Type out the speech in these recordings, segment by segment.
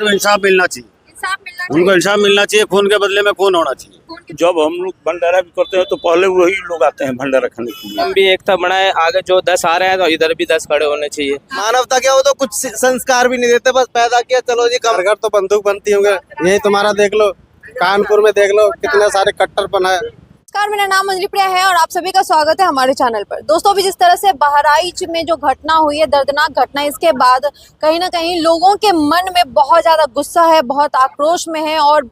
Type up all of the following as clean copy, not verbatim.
मतलब इंसाफ मिलना चाहिए, इंसाफ मिलना उनको इंसाफ मिलना चाहिए। खून के बदले में खून होना चाहिए। जब हम लोग भंडारा भी करते हैं तो पहले वही लोग आते हैं भंडारा खाने के लिए। हम भी एकता बनाए, आगे जो 10 आ रहे हैं तो इधर भी 10 खड़े होने चाहिए। मानवता क्या, वो तो कुछ संस्कार भी नहीं देते, बस पैदा किया चलो जी। घर तो बंदूक बनती होंगे, यही तुम्हारा देख लो, कानपुर में देख लो कितने सारे कट्टरपन है। नमस्कार, मेरा नाम अंजलि प्रिया है और आप सभी का स्वागत है हमारे चैनल पर। दोस्तों, अभी जिस तरह से बहराइच में जो घटना हुई है, दर्दनाक घटना, इसके बाद कहीं ना कहीं लोगों के मन में बहुत ज्यादा गुस्सा है, बहुत आक्रोश में है और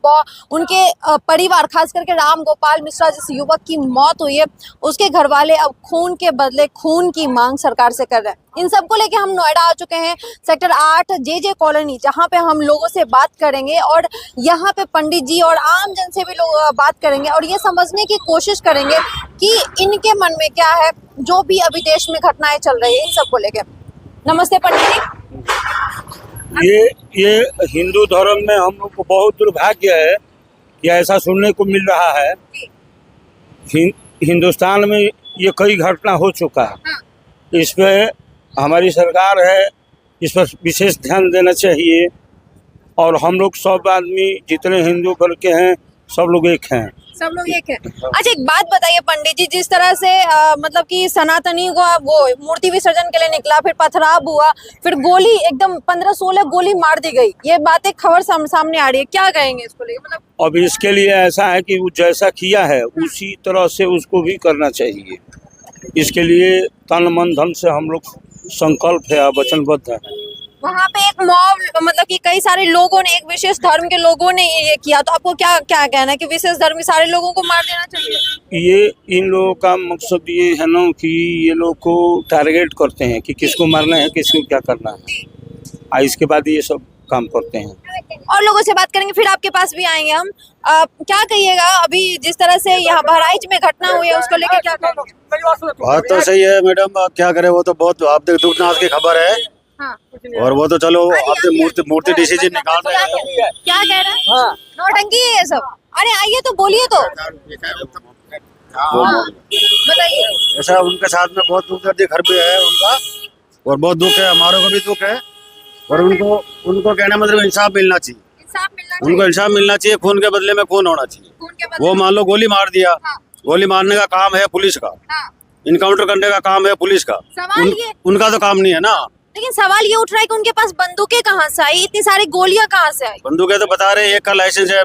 उनके परिवार, खास करके राम गोपाल मिश्रा जिस युवक की मौत हुई है, उसके घर वाले अब खून के बदले खून की मांग सरकार से कर रहे हैं। इन सबको लेके हम नोएडा आ चुके हैं, सेक्टर 8 जे कॉलोनी, जहां पे हम लोगों से बात करेंगे और यहाँ पे पंडित जी और आम जन से भी लोग बात करेंगे और ये समझने की कोशिश करेंगे कि इनके मन में क्या है, जो भी अभी देश में घटनाएं चल रही है, इन सबको लेके। नमस्ते पंडित जी। ये हिंदू धर्म में हम लोग को बहुत दुर्भाग्य है कि ऐसा सुनने को मिल रहा है। हिंदुस्तान में ये कई घटना हो चुका है। इस पे हमारी सरकार है, इस पर विशेष ध्यान देना चाहिए। और हम लोग सब आदमी जितने हिंदू वर्ग के हैं सब लोग एक हैं। सब लोग एक है। अच्छा, एक बात बताइए पंडित जी, जिस तरह से मतलब कि सनातनी को वो मूर्ति विसर्जन के लिए निकला, फिर पथराव हुआ, फिर गोली एकदम 15-16 गोली मार दी गई, ये बात एक खबर सामने आ रही है, क्या कहेंगे इसको लेकर? मतलब अब इसके लिए ऐसा है कि वो जैसा किया है उसी तरह से उसको भी करना चाहिए। इसके लिए तन मन धन से हम लोग संकल्प है, वचनबद्ध है। वहाँ पे एक मॉब, मतलब कि कई सारे लोगों ने, एक विशेष धर्म के लोगों ने ये किया, तो आपको क्या क्या कहना है कि विशेष धर्म के सारे लोगों को मार देना चाहिए? ये इन लोगों का मकसद ये है ना कि ये लोग को टारगेट करते हैं कि किसको मारना है, किसको क्या करना है, इसके बाद ये सब काम करते हैं। और लोगों से बात करेंगे, फिर आपके पास भी आएंगे हम। क्या कहिएगा, अभी जिस तरह से यहाँ बहराइच में घटना हुई है, उसको लेकर क्या कहेंगे? बात तो सही है मैडम, आप क्या करें, वो तो बहुत आप देख दुखनाथ की खबर है। हाँ। और वो तो चलो आपने मूर्ति डिसीजन निकाल रहे हैं। क्या कह रहे हैं? हाँ। नौटंकी है ये सब। अरे आइए तो बोलिए तो। बताइए। ऐसा उनके साथ में बहुत दुख दर्द घर पे है उनका, और बहुत दुख है, हमारे को भी दुख है। और उनको कहना मतलब इंसाफ मिलना चाहिए, उनको इंसाफ मिलना चाहिए। खून के बदले में खून होना चाहिए। वो मान लो गोली मार दिया, गोली मारने का काम है पुलिस का, इनकाउंटर करने का काम है पुलिस का, उनका तो काम नहीं है ना। लेकिन सवाल ये उठ रहा है कि उनके पास बंदूकें कहाँ से आई, इतनी सारी गोलियां कहाँ से आई? बंदूकें तो बता रहे एक का लाइसेंस है,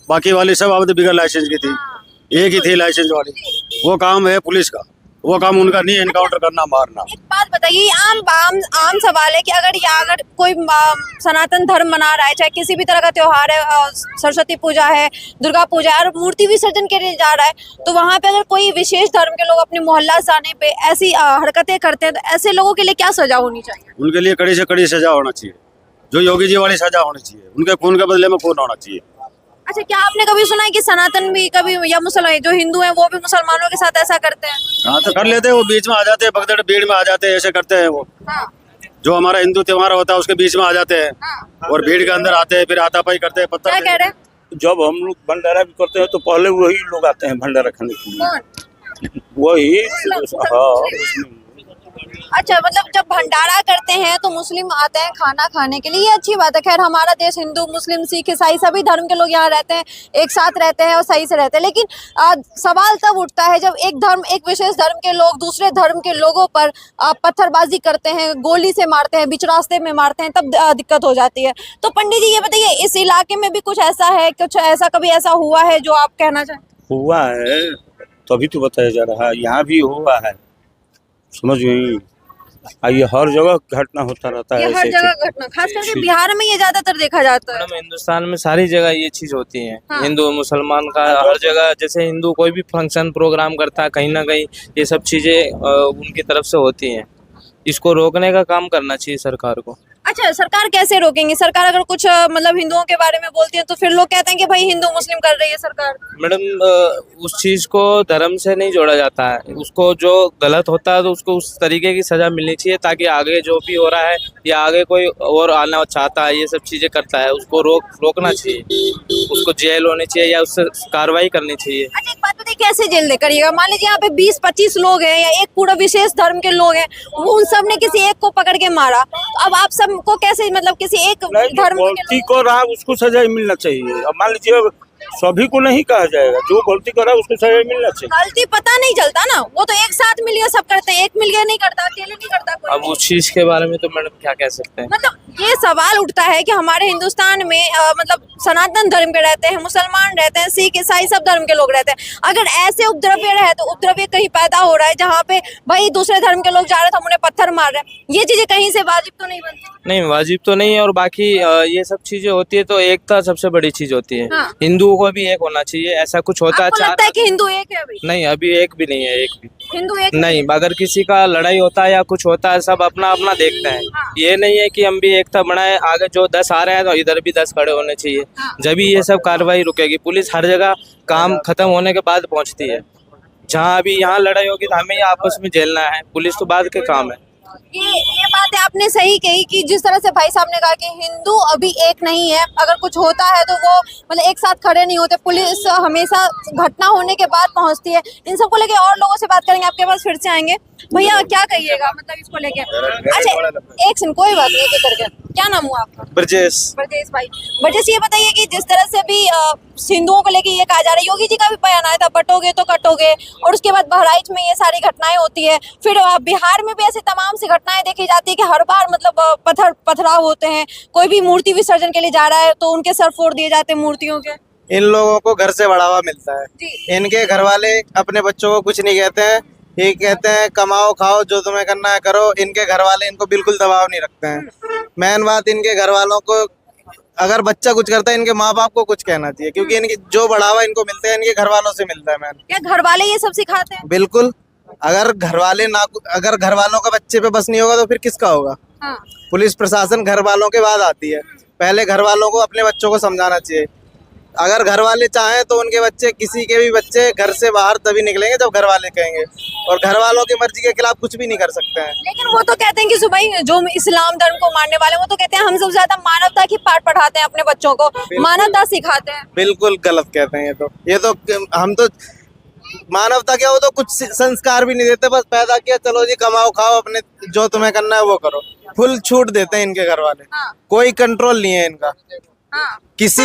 बाकी वाली सब अब तो बिगड़ लाइसेंस की थी, एक ही थी लाइसेंस वाली। वो काम है पुलिस का, वो काम उनका नहीं है इनकाउंटर करना, मारना। एक बात बताइए, आम सवाल है कि अगर कोई सनातन धर्म मना रहा है, चाहे किसी भी तरह का त्योहार है, सरस्वती पूजा है, दुर्गा पूजा है, और मूर्ति विसर्जन के लिए जा रहा है, तो वहाँ पे अगर कोई विशेष धर्म के लोग अपने मोहल्ला जाने पे ऐसी हरकतें करते हैं, तो ऐसे लोगों के लिए क्या सजा होनी चाहिए? उनके लिए कड़ी से कड़ी सजा होना चाहिए, जो योगी जी वाली सजा होनी चाहिए। उनके खून के बदले में खून होना चाहिए। अच्छा, क्या आपने कभी सुना है कि सनातन भी कभी, या मुसलमान जो हिंदू हैं वो भी मुसलमानों के साथ ऐसा करते हैं? हाँ, तो कर लेते हैं, वो बीच में आ जाते हैं, भगदड़ भीड़ में आ जाते हैं, ऐसे करते हैं वो। हाँ। जो हमारा हिंदू त्योहार होता है उसके बीच में आ जाते हैं। हाँ। और भीड़ के अंदर आते हैं, फिर हाथापाई करते हैं, क्या कह रहे हैं? जब हम लोग भंडारा भी करते हैं तो पहले वही लोग आते हैं भंडारा खाने के लिए। कौन? वही हाँ। अच्छा, मतलब जब भंडारा करते हैं तो मुस्लिम आते हैं खाना खाने के लिए, ये अच्छी बात है। खैर, हमारा देश हिंदू, मुस्लिम, सिख, ईसाई सभी धर्म के लोग यहाँ रहते हैं, एक साथ रहते हैं और सही से रहते हैं। लेकिन सवाल तब उठता है जब एक विशेष धर्म के लोग दूसरे धर्म के लोगों पर पत्थरबाजी करते हैं, गोली से मारते हैं, बीच रास्ते में मारते हैं, तब दिक्कत हो जाती है। तो पंडित जी ये बताइए, इस इलाके में भी कुछ ऐसा है, कभी ऐसा हुआ है जो आप कहना चाहें? हुआ है तभी तो बताया जा रहा है, यहाँ भी हुआ है, समझ गई। ये हर जगह घटना होता रहता है, ये हर जगह घटना, खास करके बिहार में ये ज्यादातर देखा जाता है। मैडम, हिंदुस्तान में सारी जगह ये चीज होती है। हाँ। हिंदू मुसलमान का हर जगह, जैसे हिंदू कोई भी फंक्शन प्रोग्राम करता है, कहीं ना कहीं ये सब चीजें उनकी तरफ से होती हैं। इसको रोकने का काम करना चाहिए सरकार को। अच्छा, सरकार कैसे रोकेंगे? सरकार अगर कुछ मतलब हिंदुओं के बारे में बोलती है तो फिर लोग कहते हैं कि भाई हिंदू मुस्लिम कर रही है सरकार। मैडम, उस चीज को धर्म से नहीं जोड़ा जाता है, उसको जो गलत होता है तो उसको उस तरीके की सजा मिलनी चाहिए, ताकि आगे जो भी हो रहा है या आगे कोई और आना चाहता है, ये सब चीजें करता है, उसको रोकना चाहिए, उसको जेल होनी चाहिए या उससे कार्रवाई करनी चाहिए। अच्छा, एक बात बताइए, ये कैसे झेल ले करिएगा? मान लीजिए यहाँ पे 20-25 लोग हैं या एक पूरा विशेष धर्म के लोग हैं, वो उन सब ने किसी एक को पकड़ के मारा, तो अब आप सबको कैसे, मतलब किसी एक नहीं, धर्म जो गलती को रहा उसको सजा मिलना चाहिए। अब मान लीजिए सभी को नहीं कहा जाएगा, जो गलती कर रहा है उसको सजा मिलना चाहिए। गलती पता नहीं चलता ना, वो तो एक साथ मिल गया सब करते हैं, एक मिल गया नहीं करता, अकेले नहीं करता कोई। अब उस चीज के बारे में तो मैडम क्या कह सकते हैं। मतलब ये सवाल उठता है कि हमारे हिंदुस्तान में मतलब सनातन धर्म के रहते हैं, मुसलमान रहते हैं, सिख ईसाई सब धर्म के लोग रहते हैं। अगर ऐसे उपद्रव्य रहे तो उपद्रव्य कहीं पैदा हो रहा है जहाँ पे भाई दूसरे धर्म के लोग जा रहे थे, हम उन्हें पत्थर मार रहे हैं, ये चीजें कहीं से वाजिब तो नहीं बनती? नहीं, वाजिब तो नहीं है। और बाकी ये सब चीजें होती है तो एकता सबसे बड़ी चीज होती है। हाँ। हिंदुओं को भी एक होना चाहिए, ऐसा कुछ होता है। आपको लगता है कि हिंदू एक है अभी? नहीं, अभी एक भी नहीं है, एक भी हिंदू एक नहीं। अगर किसी का लड़ाई होता है या कुछ होता है, सब अपना अपना देखते हैं। हाँ। ये नहीं है कि हम भी एकता बनाए, आगे जो 10 आ रहे हैं तो इधर भी 10 खड़े होने चाहिए। हाँ। जब भी ये सब कार्रवाई रुकेगी। पुलिस हर जगह काम खत्म होने के बाद पहुंचती है। जहाँ अभी यहाँ लड़ाई होगी तो हमें ही आपस में झेलना है, पुलिस तो बाद के काम है। ये बात आपने सही कही कि जिस तरह से भाई साहब ने कहा कि हिंदू अभी एक नहीं है, अगर कुछ होता है तो वो मतलब एक साथ खड़े नहीं होते, पुलिस हमेशा घटना होने के बाद पहुंचती है। इन सबको लेके और लोगों से बात करेंगे, आपके पास फिर से आएंगे। भैया क्या कहिएगा मतलब इसको लेके? अच्छा एक सेकंड, कोई बात नहीं, एक एक करके। क्या नाम हुआ आपका? ब्रजेश। ब्रजेश भाई, ब्रजेश ये बताइए कि जिस तरह से भी हिंदुओं को लेके ये कहा जा रहा है, योगी जी का भी बयान आया था, बटोगे तो कटोगे, और उसके बाद बहराइच में ये सारी घटनाएं होती है, फिर बिहार में भी ऐसे तमाम सी घटनाएं देखी जाती है कि हर बार मतलब पथराव होते हैं, कोई भी मूर्ति विसर्जन के लिए जा रहा है तो उनके सर फोड़ दिए जाते हैं मूर्तियों के। इन लोगों को घर से बढ़ावा मिलता है। जी। इनके घर वाले अपने बच्चों को कुछ नहीं कहते हैं, ये कहते हैं कमाओ खाओ जो तुम्हें करना है करो। इनके घर वाले इनको बिल्कुल दबाव नहीं रखते हैं। मेन बात, इनके घर वालों को अगर बच्चा कुछ करता है इनके माँ बाप को कुछ कहना चाहिए, क्योंकि इनकी जो बढ़ावा इनको मिलता है इनके घर वालों से मिलता है। मैन क्या घर वाले ये सब सिखाते हैं? बिल्कुल। अगर घर वालों का बच्चे पे बस नहीं होगा तो फिर किसका होगा? हाँ। पुलिस प्रशासन घर वालों के बाद आती है। पहले घर वालों को अपने बच्चों को समझाना चाहिए। अगर घर वाले चाहें तो उनके बच्चे, किसी के भी बच्चे घर से बाहर तभी निकलेंगे जब घर वाले कहेंगे, और घर वालों की मर्जी के खिलाफ कुछ भी नहीं कर सकते हैं। लेकिन वो तो कहते हैं कि भाई जो इस्लाम धर्म को मानने वाले, वो तो कहते हैं हम सबसे ज्यादा मानवता की पाठ पढ़ाते हैं अपने बच्चों को, मानवता सिखाते हैं। बिल्कुल गलत कहते हैं ये तो हम तो मानवता क्या, वो तो कुछ संस्कार भी नहीं देते, बस पैदा किया चलो जी कमाओ खाओ, अपने जो तुम्हें करना है वो करो। फुल छूट देते हैं इनके घर वाले। हाँ। कोई कंट्रोल नहीं है इनका। हाँ। किसी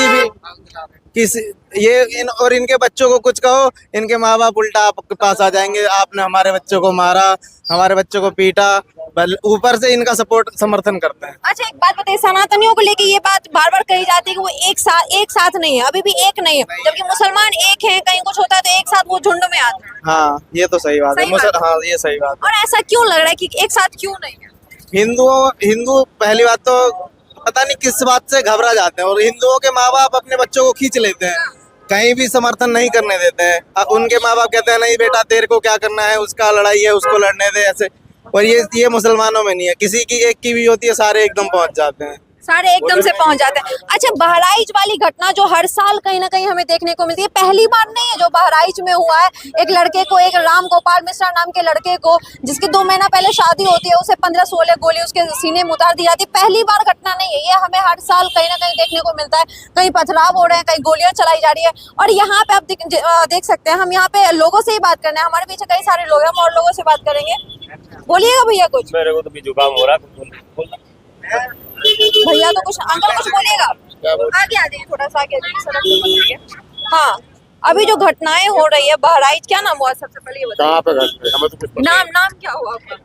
और इनके बच्चों को कुछ कहो, इनके माँ बाप उल्टा आपके पास आ जाएंगे, आपने हमारे बच्चों को मारा, हमारे बच्चों को पीटा, ऊपर से इनका समर्थन करते हैं। अच्छा एक बात बताइए, सनातनियों को लेके ये बात बार बार कही जाती है कि वो एक साथ नहीं है, अभी भी एक नहीं है, जबकि मुसलमान एक हैं, कहीं कुछ होता है तो एक साथ वो झुंड में आते हैं। हाँ ये तो सही बात है। हाँ ये सही बात है। और ऐसा क्यों लग रहा है कि एक साथ क्यों नहीं है? हिंदू पहली बात तो पता नहीं किस बात से घबरा जाते हैं, और हिंदुओं के माँ बाप अपने बच्चों को खींच लेते हैं, कहीं भी समर्थन नहीं करने देते हैं। उनके माँ बाप कहते हैं नहीं बेटा तेरे को क्या करना है, उसका लड़ाई है उसको लड़ने दे, ऐसे। और ये मुसलमानों में नहीं है, किसी की एक की भी होती है सारे एकदम पहुंच जाते हैं, सारे एकदम से पहुंच जाते हैं। अच्छा बहराइच वाली घटना जो हर साल कहीं ना कहीं हमें देखने को मिलती है, पहली बार नहीं है जो बहराइच में हुआ है। एक लड़के को, एक राम गोपाल मिश्रा नाम के लड़के को, जिसकी 2 महीना पहले शादी होती है, उसे 15-16 गोली उसके सीने में उतार दी जाती है। पहली बार घटना नहीं है ये, हमें हर साल कहीं ना कहीं देखने को मिलता है। कहीं पथराव हो रहे हैं, कहीं गोलियां चलाई जा रही है। और यहाँ पे आप देख सकते हैं, हम यहाँ पे लोगों से ही बात करने हैं, हमारे पीछे कई सारे लोग हैं, हम और लोगों से बात करेंगे। बोलिएगा भैया कुछ। मेरे को तो भी जुकाम हो रहा है। भैया तो कुछ, अंकल कुछ बोलिएगा। आगे आ जाइए, थोड़ा सा आगे आ जाइए, सड़क पे पहुंचिए। हाँ अभी जो घटनाएं हो रही है बहराइच, क्या नाम हुआ सबसे पहले ये बताइए? कहाँ पे घर हमें तो कुछ पता नाम क्या हुआ आपका?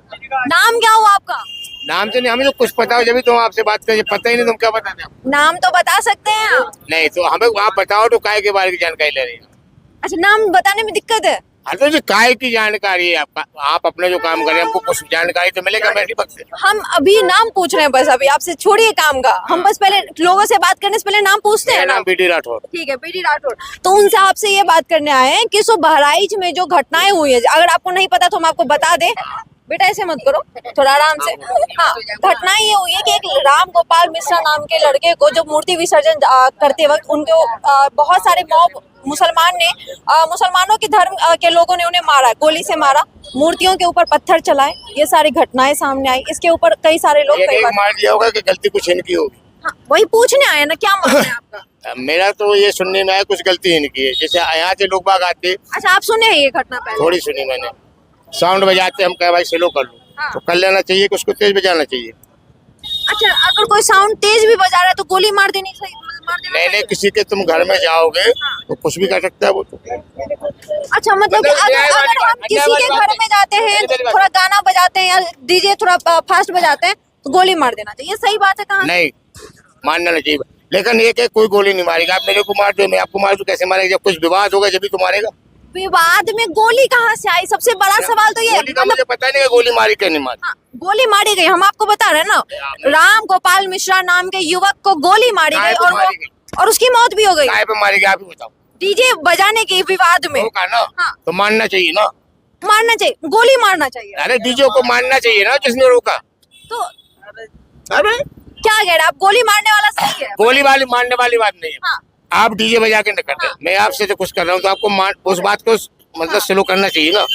नाम क्या हुआ आपका? नाम तो नहीं, हमें तो कुछ पता हो जब तो आपसे बात करें, पता ही नहीं तुम क्या बताते हैं। नाम तो बता सकते हैं आप। नहीं तो हमें आप बताओ तो काय के बारे की जानकारी ले रही है। अच्छा नाम बताने में दिक्कत है? हाँ तो काय की जानकारी है आपका, आप अपने जो काम करें हमको कुछ जानकारी तो मिलेगा मेरी पक्ष से। हम अभी नाम पूछ रहे हैं बस, अभी आपसे छोड़िए काम का, हम बस पहले लोगों से बात करने से पहले नाम पूछते हैं। नाम बीडी राठौर। ठीक है बीडी राठौर। तो उनसे आपसे ये बात करने आए हैं कि सो बहराइच में जो घटनाएं हुई है, अगर आपको नहीं पता तो हम आपको बता दें। बेटा ऐसे मत करो, थोड़ा आराम से। हाँ घटना ये हुई है कि एक राम गोपाल मिश्रा नाम के लड़के को जो मूर्ति विसर्जन करते वक्त उनको बहुत सारे मॉब मुसलमानों के धर्म के लोगों ने उन्हें मारा, गोली से मारा, मूर्तियों के ऊपर पत्थर चलाए, ये सारी घटनाएं सामने आई। इसके ऊपर कई सारे लोग मार दिया होगा कि गलती कुछ इनकी होगी। हाँ, वही पूछने आए ना, क्या मानना है आपका? मेरा तो ये सुनने में आया कुछ गलती इनकी है, जैसे यहाँ से लोग बाग आते, अच्छा, आप सुने हैं ये घटना पहले? थोड़ी सुनी मैंने, साउंड बजाते, हम कहे भाई स्लो कर लो, हाँ। तो कर लेना चाहिए कि उसको तेज बजाना चाहिए। अच्छा, अगर कोई साउंड तेज भी बजा रहा है तो गोली मार देनी सही, मार देना नहीं नहीं, चाहिए? किसी के तुम घर में जाओगे तो कुछ भी कर सकता है वो तो। अच्छा, मतलब कि मतलब अगर न्याय वाली अगर बात, हम किसी न्याय वाली के बात घर में जाते हैं, न्याय वाली बात। थोड़ा गाना बजाते हैं या डीजे थोड़ा फास्ट बजाते हैं तो गोली मार देना चाहिए, ये सही बात है? कहाँ? नहीं, मानना नहीं चाहिए, लेकिन एक एक कोई गोली नहीं मारेगा। आप मेरे को मार दो, मैं आपको मार दूं, कैसे मारेगा? जब कुछ विवाद होगा जब भी तो मारेगा। विवाद में गोली कहाँ से आई? सबसे बड़ा सवाल तो ये है, गोली का मुझे पता नहीं है गोली मारी क्या नहीं मारी। हाँ, गोली मारी गई, हम आपको बता रहे हैं ना। राम गोपाल मिश्रा नाम के युवक को गोली मारी काहे गई पे मारी गई? और उसकी मौत भी हो गई काय पे मारेगा आप ही बताओ। डीजे बजाने के विवाद में। रोका ना, हाँ। तो मानना चाहिए ना। मारना चाहिए, गोली मारना चाहिए। अरे डीजे को मानना चाहिए ना जिसने रोका। तो अरे क्या कह रहे हैं आप? गोली मारने वाला सही है? गोली वाली मारने वाली बात नहीं है। हाँ। आप डीजे बजा के न करते, मैं आपसे जो कुछ कर रहा हूँ तो आपको उस बात को मतलब स्लो करना चाहिए ना।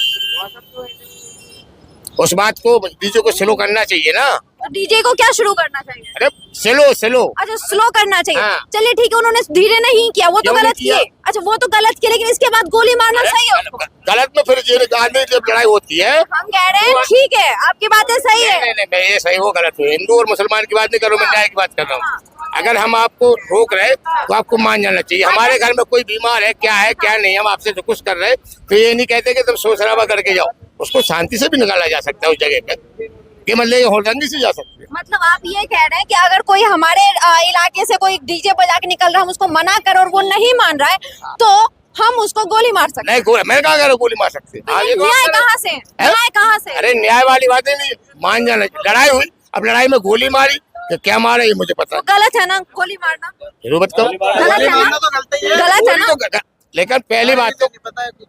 उस बात को डीजे को स्लो करना चाहिए ना। तो डीजे को क्या शुरू करना चाहिए? अरे स्लो स्लो। अच्छा, स्लो करना चाहिए। हाँ। चलिए ठीक है, उन्होंने धीरे नहीं किया, वो तो क्यों नहीं गलत किया? किए। अच्छा, वो तो गलत किए, लेकिन इसके बाद गोली मारना सही है उसको? गलत में फिर ये आदमी जब लड़ाई होती है। हम कह रहे हैं ठीक है, आपकी बातें सही है। नहीं नहीं, मैं ये सही हो गलत हो, हिंदू और मुसलमान की बात नहीं कर रहा हूँ, मैं न्याय की बात कर रहा हूँ। अगर हम आपको रोक रहे तो आपको मान जाना चाहिए। हमारे घर में कोई बीमार है क्या नहीं, हम आपसे जो कुछ कर रहे तो ये नहीं कहते कि तुम शोर शराबा करके जाओ, उसको शांति से भी निकाला जा सकता है उस जगह पे, कि मतलब ये होल्डंगी से जा सकती है। मतलब आप ये कह रहे हैं कि अगर कोई हमारे इलाके से कोई डीजे बजा के निकल रहा है, हम उसको मना कर और वो नहीं मान रहा है तो हम उसको गोली मार सकते हैं? नहीं, मैं कहा कह रहा हूँ गोली मार सकते हैं। तो आगे ये तो न्याय आप कहाँ से? न्याय कहाँ से? अरे न्याय वाली बातें नहीं, मान जाना। लड़ाई हुई, अब लड़ाई में गोली मारी तो क्या मारा ये मुझे पता तो गलत है ना गोली मारना? जरूर बताओ। गलत है ना? गलत है ना? लेकिन पहली बात तो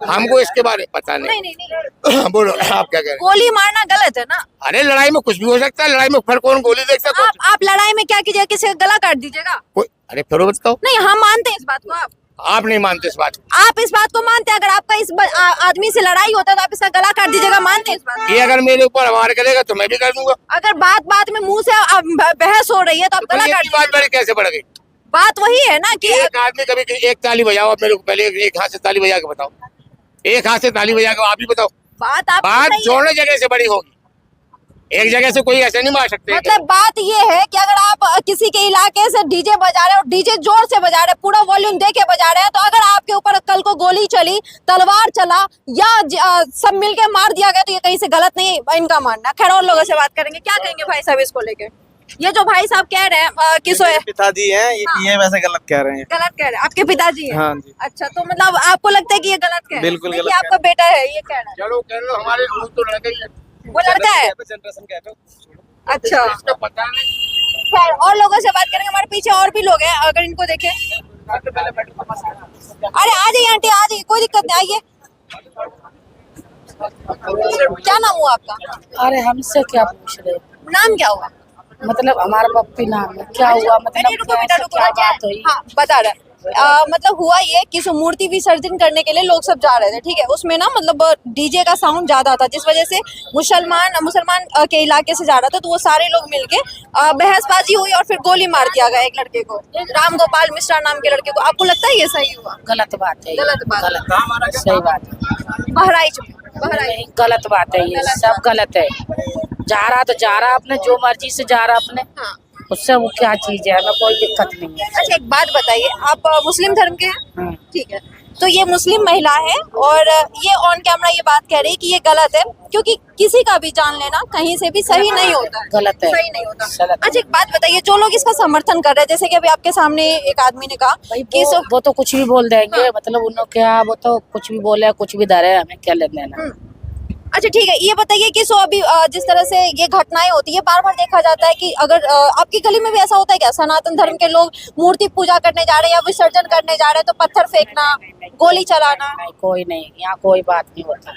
हमको इसके बारे में पता नहीं। नहीं नहीं नहीं, बोलो आप क्या कह रहे हैं? गोली मारना गलत है ना? अरे लड़ाई में कुछ भी हो सकता है, लड़ाई में फिर कौन गोली देखता है? आप लड़ाई में क्या कीजिएगा? किसी का गला काट दीजिएगा? अरे फिर बताओ। नहीं, हम मानते हैं इस बात को। आप नहीं मानते इस बात को? आप इस बात को मानते हैं? अगर आपका इस आदमी से लड़ाई होता है तो आप इसका गला काट दीजिएगा, मानते हैं इस बात को? ये अगर मेरे ऊपर वार करेगा तो मैं भी कर दूंगा। अगर बात बात में मुंह से बहस हो रही है तो आप गला फिर काट ये बात दीजिएगा। बड़ी कैसे बढ़ गई? बात वही है ना कि एक आदमी कभी एक ताली बजाओ, आप मेरे को पहले एक हाथ से ताली बजा के बताओ, एक हाथ से ताली बजा के आप ही बताओ। बात आप बात दोनों जगह से बड़ी होगी, एक जगह से कोई ऐसे नहीं मार सकते। मतलब बात ये है कि अगर आप किसी के इलाके से डीजे बजा रहे हो, डीजे जोर से बजा रहे हैं, पूरा वॉल्यूम दे के बजा रहे हैं, तो अगर आपके ऊपर कल को गोली चली, तलवार चला या सब मिलके मार दिया गया तो ये कहीं से गलत नहीं है इनका मानना। खैर, और लोगों से बात करेंगे। क्या कहेंगे भाई साहब इसको लेके? ये जो भाई साहब कह रहे हैं किसो है? पिताजी हैं ये वैसे गलत कह रहे हैं। गलत कह रहे हैं? आपके पिताजी हैं? हाँ जी। अच्छा, तो मतलब आपको लगता है कि ये गलत कह रहे हैं? बिल्कुल देखिए, गलत आपका बेटा है ये कह रहा है। चलो कह लो, हमारे तो लड़के ही है। वो लड़का है? जनरेशन कहते हो। अच्छा, इसका पता नहीं। खैर, और लोगों से बात करेंगे। हमारे पीछे और भी लोग हैं, अगर इनको देखें। अरे आ जाइए आंटी, आ जाइए, कोई दिक्कत नहीं, आइए। क्या नाम हुआ आपका? अरे हमसे क्या पूछ रहे? नाम क्या हुआ? मतलब हमारा पप्पी नाम है, क्या हुआ? मतलब अरे रुको बेटा, कैसे रुको, क्या बात हुई? हाँ बता रहे हैं। मतलब हुआ ये कि मूर्ति विसर्जन करने के लिए लोग सब जा रहे थे, ठीक है। उसमें ना मतलब डीजे का साउंड ज्यादा था, जिस वजह से मुसलमान के इलाके से जा रहा था, तो वो सारे लोग मिलके बहसबाजी हुई और फिर गोली मार दिया गया एक लड़के को, राम गोपाल मिश्रा नाम के लड़के को। आपको लगता है ये सही हुआ? गलत बात है, गलत बात। गलत, सही बात है, बहराइच नहीं, गलत बात है, ये सब गलत है। जा रहा अपने जो मर्जी से जा रहा अपने, हाँ। उससे वो क्या चीज है, हमें कोई दिक्कत नहीं है। अच्छा, एक बात बताइए, आप मुस्लिम धर्म के हैं? हाँ। ठीक है, तो ये मुस्लिम महिला है और ये ऑन कैमरा ये बात कह रही है कि ये गलत है, क्योंकि किसी का भी जान लेना कहीं से भी सही नहीं होता है। गलत है, सही नहीं होता। गलत है। अच्छा, एक बात बताइए, जो लोग इसका समर्थन कर रहे हैं, जैसे कि अभी आपके सामने एक आदमी ने कहा भाई कि वो तो कुछ भी बोल देंगे, मतलब उन्होंने क्या, वो तो कुछ भी बोले, कुछ भी डरे, हमें क्या लेना देना। अच्छा ठीक है, ये बताइए कि अभी जिस तरह से ये घटनाएं होती है, बार बार देखा जाता है कि अगर आपकी गली में भी ऐसा होता है क्या? सनातन धर्म के लोग मूर्ति पूजा करने जा रहे हैं या विसर्जन करने जा रहे हैं तो पत्थर फेंकना, गोली चलाना? नहीं, कोई नहीं, यहाँ कोई बात नहीं होता।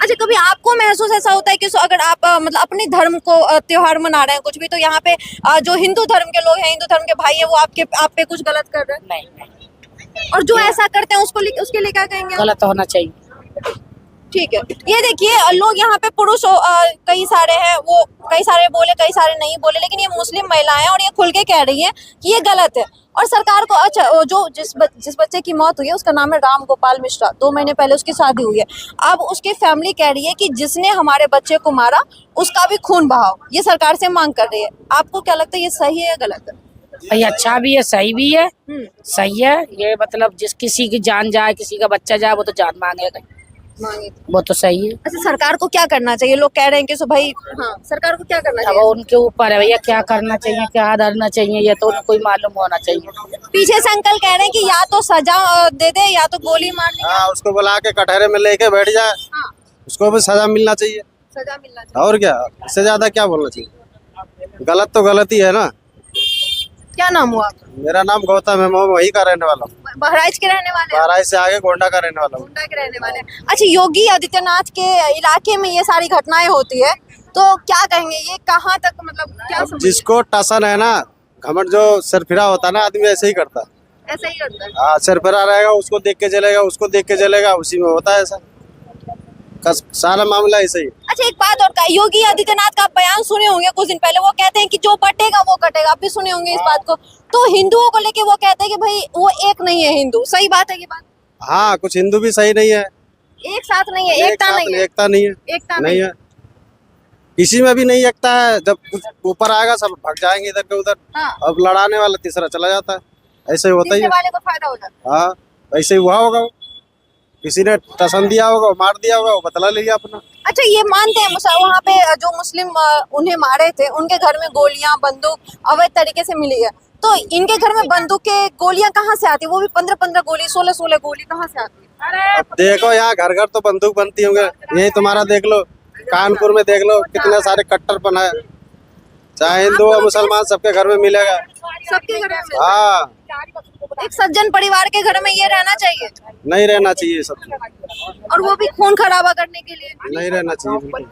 अच्छा, कभी आपको महसूस ऐसा होता है कि अगर आप मतलब अपने धर्म को त्योहार मना रहे हैं कुछ भी, तो यहाँ पे जो हिंदू धर्म के लोग हैं, हिंदू धर्म के भाई हैं, वो आप पे कुछ गलत कर रहे हैं? नहीं नहीं, और जो ऐसा करते हैं उसके लिए क्या कहेंगे? गलत होना चाहिए। ठीक है, ये देखिए लोग यहाँ पे पुरुष कई सारे हैं, वो कई सारे बोले कई सारे नहीं बोले, लेकिन ये मुस्लिम महिलाएं हैं और ये खुल के कह रही हैं कि ये गलत है। और सरकार को अच्छा जो जिस बच्चे की मौत हुई है उसका नाम है राम गोपाल मिश्रा, 2 महीने पहले उसकी शादी हुई है। अब उसकी फैमिली कह रही है कि जिसने हमारे बच्चे को मारा उसका भी खून बहाओ, ये सरकार से मांग कर रही है। आपको क्या लगता है ये सही है या गलत है? भाई अच्छा भी है, सही भी है। सही है ये, मतलब जिस किसी की जान जाए, किसी का बच्चा जाए, वो तो जान मांगेगा, वो तो सही है। अच्छा, सरकार को क्या करना चाहिए? लोग कह रहे हैं कि सो भाई हाँ, सरकार को क्या करना अब चाहिए? उनके ऊपर है भैया, क्या करना चाहिए, क्या करना चाहिए, ये तो उनको ही मालूम होना चाहिए। पीछे से अंकल कह रहे हैं कि या तो सजा दे दे या तो गोली मार दे। हाँ, उसको बुला के कटहरे में लेके बैठ जाए, हाँ, उसको भी सजा मिलना चाहिए। सजा मिलना चाहिए। और क्या, इससे ज्यादा क्या बोलना चाहिए? गलत तो गलत ही है ना। क्या नाम हुआ आपका? मेरा नाम गौतम है, मैं वहीं का रहने वाला हूँ, बहराइच के रहने वाले हैं? बाराई से आगे गोंडा का रहने वाला हूँ। गोंडा के रहने वाले हैं। अच्छा, योगी आदित्यनाथ के इलाके में ये सारी घटनाएं होती है, तो क्या कहेंगे ये कहाँ तक, मतलब क्या समझ जिसको टसन है ना, घमंड जो सरफिरा होता है ना, आदमी ऐसे ही करता है। ऐसा ही करता है? हाँ, सरफिरा रहेगा, उसको देख के चलेगा, उसको देख के चलेगा, उसी में होता है ऐसा। सारा मामला ऐसा ही है। अच्छा, एक बात और का, योगी आदित्यनाथ का बयान सुने होंगे कुछ दिन पहले, वो कहते हैं कि जो बटेगा वो कटेगा, आप भी सुने होंगे इस बात को। तो हिंदुओं को लेके वो कहते हैं कि भाई वो एक नहीं है हिंदू, सही बात है ये बात? हाँ, कुछ हिंदू भी सही नहीं है, एक साथ नहीं है, एकता नहीं है, एकता नहीं है, एकता नहीं है, किसी में भी नहीं एकता है। जब कुछ ऊपर आएगा सब भाग जाएंगे इधर के उधर। हाँ, अब लड़ाने वाला तीसरा चला जाता है, ऐसे ही होता ही तीसरे है। वाले को फायदा हो जाता है। हाँ, ऐसे ही हुआ होगा, किसी ने टसन दिया होगा, मार दिया होगा, वो बदला लिया अपना। अच्छा, ये मानते हैं वहाँ पे जो मुस्लिम उन्हें मारे थे उनके घर में गोलियां बंदूक अवैध तरीके से मिली है, तो इनके घर में बंदूक के गोलियां कहाँ से आती है? वो भी 15-15 गोली, 16-16 गोली कहाँ से आती है? अब देखो यहाँ घर घर तो बंदूक बनती होंगे, यही तुम्हारा देख लो, कानपुर में देख लो कितने सारे कट्टरपन है, चाहे हिंदू हो मुसलमान सबके घर में मिलेगा। सबके घर में? हाँ, एक सज्जन परिवार के घर में ये रहना चाहिए, नहीं रहना चाहिए सब, और वो भी खून खराबा करने के लिए? नहीं रहना चाहिए बिल्कुल।